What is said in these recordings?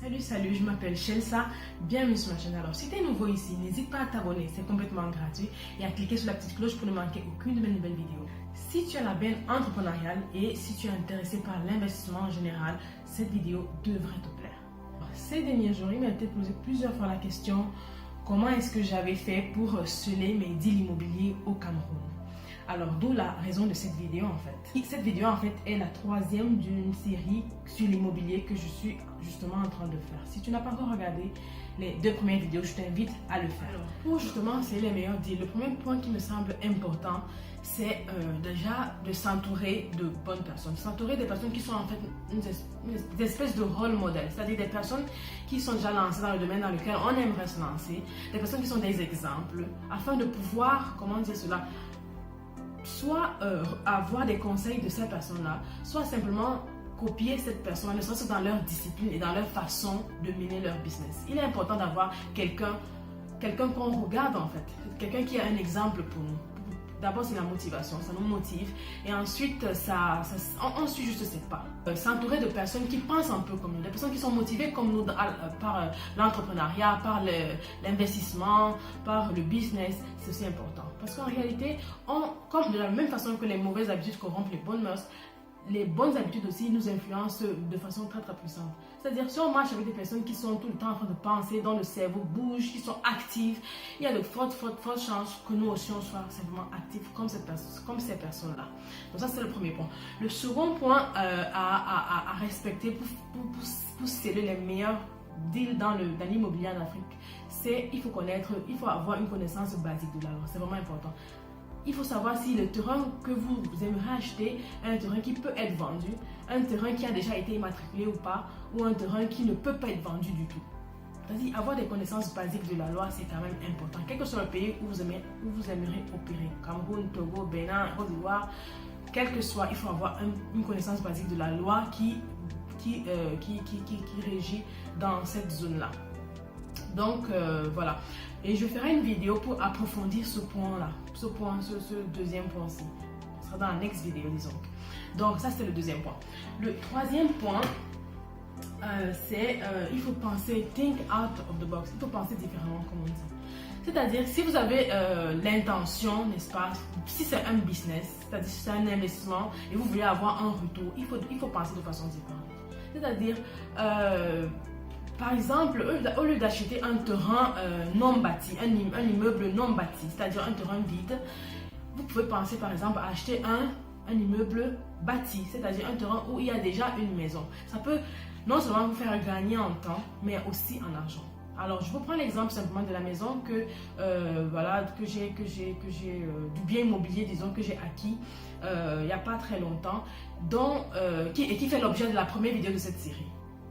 Salut, je m'appelle Chelsea, bienvenue sur ma chaîne. Alors si tu es nouveau ici, n'hésite pas à t'abonner, c'est complètement gratuit et à cliquer sur la petite cloche pour ne manquer aucune de mes nouvelles vidéos. Si tu as la veine entrepreneuriale et si tu es intéressé par l'investissement en général, cette vidéo devrait te plaire. Ces derniers jours, il m'a été posé plusieurs fois la question comment est-ce que j'avais fait pour sceller mes deals immobiliers au Cameroun. Alors, d'où la raison de cette vidéo en fait. Cette vidéo en fait est la troisième d'une série sur l'immobilier que je suis justement en train de faire. Si tu n'as pas encore regardé les deux premières vidéos, je t'invite à le faire. Alors, pour justement c'est les meilleurs deals, le premier point qui me semble important, c'est déjà de s'entourer de bonnes personnes. S'entourer des personnes qui sont en fait une espèce de rôle modèle, c'est-à-dire des personnes qui sont déjà lancées dans le domaine dans lequel on aimerait se lancer, des personnes qui sont des exemples, afin de pouvoir, comment dire cela, soit avoir des conseils de cette personne-là, soit simplement copier cette personne, ne serait-ce que dans leur discipline et dans leur façon de mener leur business. Il est important d'avoir quelqu'un qu'on regarde en fait, quelqu'un qui a un exemple pour nous. D'abord, c'est la motivation, ça nous motive. Et ensuite, on suit juste ses pas. S'entourer de personnes qui pensent un peu comme nous, des personnes qui sont motivées comme nous par l'entrepreneuriat, par l'investissement, par le business, c'est aussi important. Parce qu'en réalité, comme de la même façon que les mauvaises habitudes corrompent les bonnes mœurs, les bonnes habitudes aussi nous influencent de façon très puissante. C'est-à-dire, si on marche avec des personnes qui sont tout le temps en train de penser, dont le cerveau bouge, qui sont actives, il y a de fortes chances que nous aussi on soit simplement actifs comme ces personnes-là. Donc ça, c'est le premier point. Le second point à respecter pour sceller les meilleurs deals dans l'immobilier en Afrique, c'est il faut avoir une connaissance basique de la loi. C'est vraiment important. Il faut savoir si le terrain que vous aimeriez acheter est un terrain qui peut être vendu, un terrain qui a déjà été immatriculé ou pas, ou un terrain qui ne peut pas être vendu du tout. C'est-à-dire, avoir des connaissances basiques de la loi, c'est quand même important. Quel que soit le pays où vous aimeriez opérer, Cameroun, Togo, Bénin, Côte d'Ivoire, quel que soit, il faut avoir une connaissance basique de la loi qui régit dans cette zone-là. Donc voilà, et je ferai une vidéo pour approfondir ce point-là, ce deuxième point-ci. Ce sera dans la next vidéo, disons. Donc ça, c'est le deuxième point. Le troisième point, c'est il faut penser, think out of the box. Il faut penser différemment, comme on dit. C'est-à-dire, si vous avez l'intention, n'est-ce pas, si c'est un business, c'est-à-dire si c'est un investissement et vous voulez avoir un retour, il faut penser de façon différente. C'est-à-dire, par exemple, au lieu d'acheter un terrain non bâti, un immeuble non bâti, c'est-à-dire un terrain vide, vous pouvez penser par exemple à acheter un immeuble bâti, c'est-à-dire un terrain où il y a déjà une maison. Ça peut non seulement vous faire gagner en temps, mais aussi en argent. Alors, je vous prends l'exemple simplement de la maison que j'ai du bien immobilier, disons, que j'ai acquis il n'y a pas très longtemps, qui fait l'objet de la première vidéo de cette série.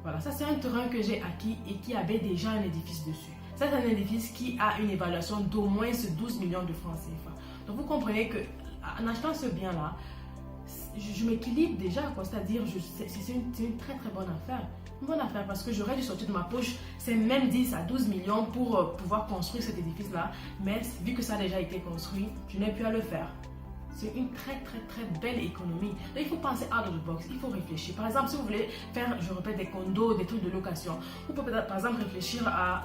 Voilà, ça c'est un terrain que j'ai acquis et qui avait déjà un édifice dessus. C'est un édifice qui a une évaluation d'au moins 12 millions de francs CFA. Donc vous comprenez qu'en achetant ce bien-là, je m'équilibre déjà, c'est-à-dire c'est une très bonne affaire. Une bonne affaire parce que j'aurais dû sortir de ma poche ces mêmes 10 à 12 millions pour pouvoir construire cet édifice-là. Mais vu que ça a déjà été construit, je n'ai plus à le faire. C'est une très belle économie. Donc il faut penser out of the box, il faut réfléchir. Par exemple, si vous voulez faire, je répète, des condos, des trucs de location, vous pouvez par exemple réfléchir à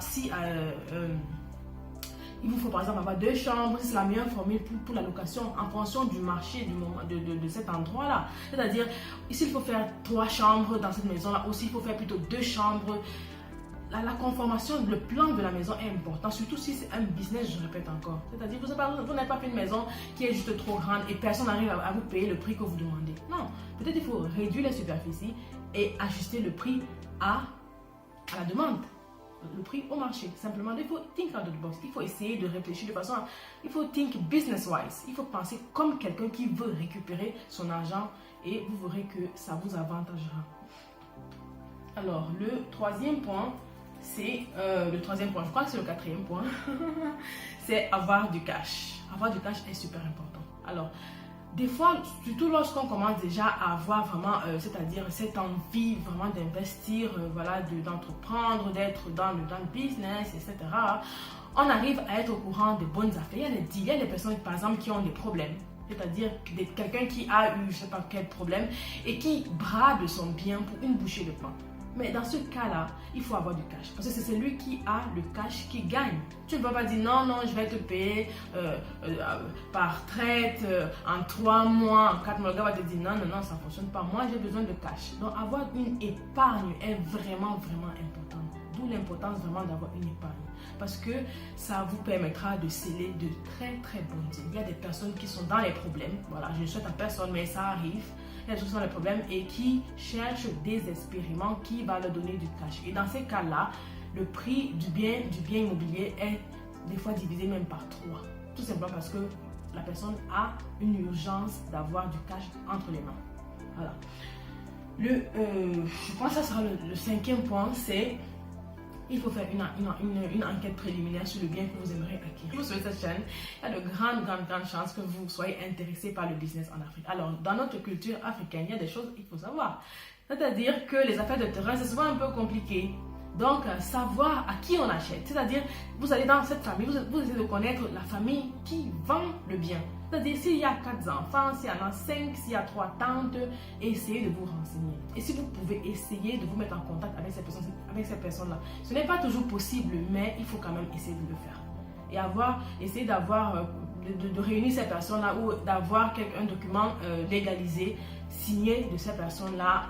il vous faut par exemple avoir 2 chambres, c'est la meilleure formule pour la location en fonction du marché de cet endroit-là. C'est-à-dire, s'il faut faire 3 chambres dans cette maison-là, aussi il faut faire plutôt 2 chambres. La conformation, le plan de la maison est important, surtout si c'est un business, je répète encore. C'est-à-dire, vous n'avez pas fait une maison qui est juste trop grande et personne n'arrive à vous payer le prix que vous demandez. Non, peut-être il faut réduire les superficies et ajuster le prix à la demande, le prix au marché. Simplement, il faut think out of the box. Il faut essayer de réfléchir de façon il faut think business-wise. Il faut penser comme quelqu'un qui veut récupérer son argent et vous verrez que ça vous avantagera. Alors, le troisième point, je crois que c'est le quatrième point, c'est avoir du cash. Avoir du cash est super important. Alors, des fois, surtout lorsqu'on commence déjà à avoir vraiment, c'est-à-dire cette envie vraiment d'investir, d'entreprendre, d'être dans le business, etc., on arrive à être au courant des bonnes affaires. Il y a des personnes, par exemple, qui ont des problèmes. C'est-à-dire quelqu'un qui a eu je ne sais pas quel problème et qui brade son bien pour une bouchée de pain. Mais dans ce cas-là, il faut avoir du cash. Parce que c'est celui qui a le cash qui gagne. Tu ne peux pas dire non, je vais te payer par traite en 3 mois, en 4 mois. Le gars va te dire non, ça ne fonctionne pas. Moi, j'ai besoin de cash. Donc, avoir une épargne est vraiment important. D'où l'importance vraiment d'avoir une épargne. Parce que ça vous permettra de sceller de très bons deals. Il y a des personnes qui sont dans les problèmes. Voilà, je ne souhaite à personne, mais ça arrive. Il y a des gens qui sont dans les problèmes et qui cherchent désespérément qui va leur donner du cash. Et dans ces cas-là, le prix du bien immobilier est des fois divisé même par 3. Tout simplement parce que la personne a une urgence d'avoir du cash entre les mains. Voilà. Je pense que ça sera le 5e point, c'est il faut faire une enquête préliminaire sur le bien que vous aimeriez acquérir. Sur cette chaîne, il y a de grandes chances que vous soyez intéressé par le business en Afrique. Alors, dans notre culture africaine, il y a des choses qu'il faut savoir. C'est-à-dire que les affaires de terrain, c'est souvent un peu compliqué. Donc, savoir à qui on achète. C'est-à-dire, vous allez dans cette famille, vous essayez de connaître la famille qui vend le bien. C'est-à-dire, s'il y a 4 enfants, s'il y en a 5, s'il y a 3 tantes, essayez de vous renseigner. Et si vous pouvez essayer de vous mettre en contact avec ces personnes-là. Ce n'est pas toujours possible, mais il faut quand même essayer de le faire. Et essayer d'avoir, de réunir ces personnes-là ou d'avoir un document légalisé, signé de ces personnes-là.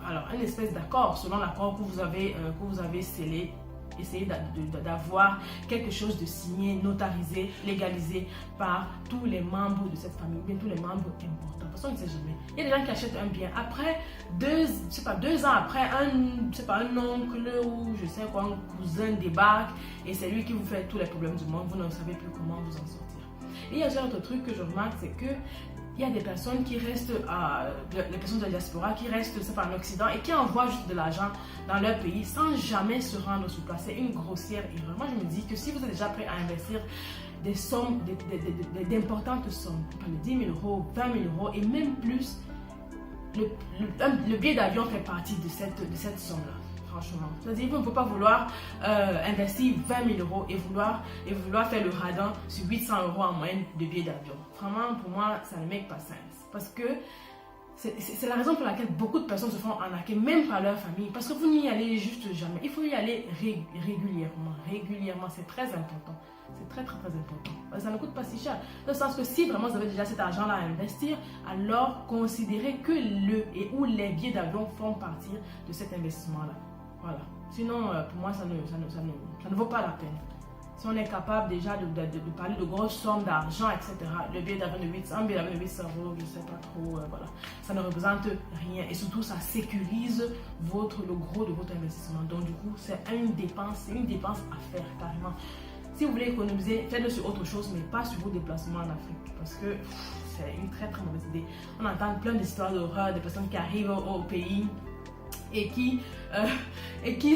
Alors, une espèce d'accord, selon l'accord que vous avez scellé, essayez d'avoir quelque chose de signé, notarisé, légalisé par tous les membres de cette famille, ou bien tous les membres importants. Parce qu'on ne sait jamais. Il y a des gens qui achètent un bien. Après, 2 ans après, un oncle ou je sais quoi, un cousin débarque et c'est lui qui vous fait tous les problèmes du monde. Vous ne savez plus comment vous en sortir. Et il y a un autre truc que je remarque, c'est que il y a des personnes qui restent, les personnes de la diaspora qui restent en Occident et qui envoient juste de l'argent dans leur pays sans jamais se rendre sur place. C'est une grossière erreur. Moi, je me dis que si vous êtes déjà prêt à investir des sommes, d'importantes sommes, 10 000 euros, 20 000 euros et même plus, le billet d'avion fait partie de cette somme-là. Franchement, c'est-à-dire qu'il ne faut pas vouloir investir 20 000 euros et vouloir faire le radin sur 800 euros en moyenne de billets d'avion. Vraiment, pour moi, ça ne make pas sens. Parce que c'est la raison pour laquelle beaucoup de personnes se font arnaquer, même par leur famille. Parce que vous n'y allez juste jamais. Il faut y aller régulièrement. Régulièrement, c'est très important. C'est très important. Ça ne coûte pas si cher. Dans le sens que si vraiment vous avez déjà cet argent-là à investir, alors considérez que les billets d'avion font partie de cet investissement-là. Voilà. Sinon, pour moi, ça ne vaut pas la peine. Si on est capable déjà de parler de grosses sommes d'argent, etc., le billet d'avion de 800 euros, je ne sais pas trop, voilà. Ça ne représente rien. Et surtout, ça sécurise le gros de votre investissement. Donc, du coup, c'est une dépense à faire carrément. Si vous voulez économiser, faites-le sur autre chose, mais pas sur vos déplacements en Afrique. Parce que c'est une très mauvaise idée. On entend plein d'histoires d'horreur, des personnes qui arrivent au pays et qui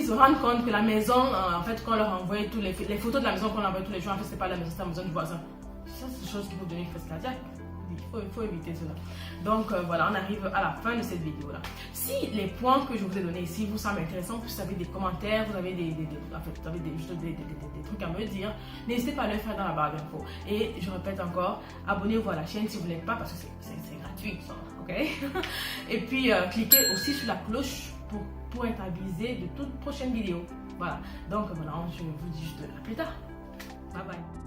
se rendent compte que la maison, en fait, qu'on leur envoie les photos de la maison qu'on leur envoie tous les jours, en fait, c'est pas la maison, c'est la maison du voisin. Ça, c'est des choses qui vont donner une crise cardiaque. Il faut éviter cela. Donc, voilà, on arrive à la fin de cette vidéo-là. Si les points que je vous ai donnés ici vous semblent intéressants, vous avez des commentaires, vous avez des trucs à me dire, n'hésitez pas à le faire dans la barre d'infos. Et je répète encore, abonnez-vous à la chaîne si vous ne l'êtes pas, parce que c'est gratuit, ça, ok? Et puis, cliquez aussi sur la cloche pour être avisé de toutes prochaines vidéos. Voilà, donc voilà, je vous dis juste à plus tard. Bye bye.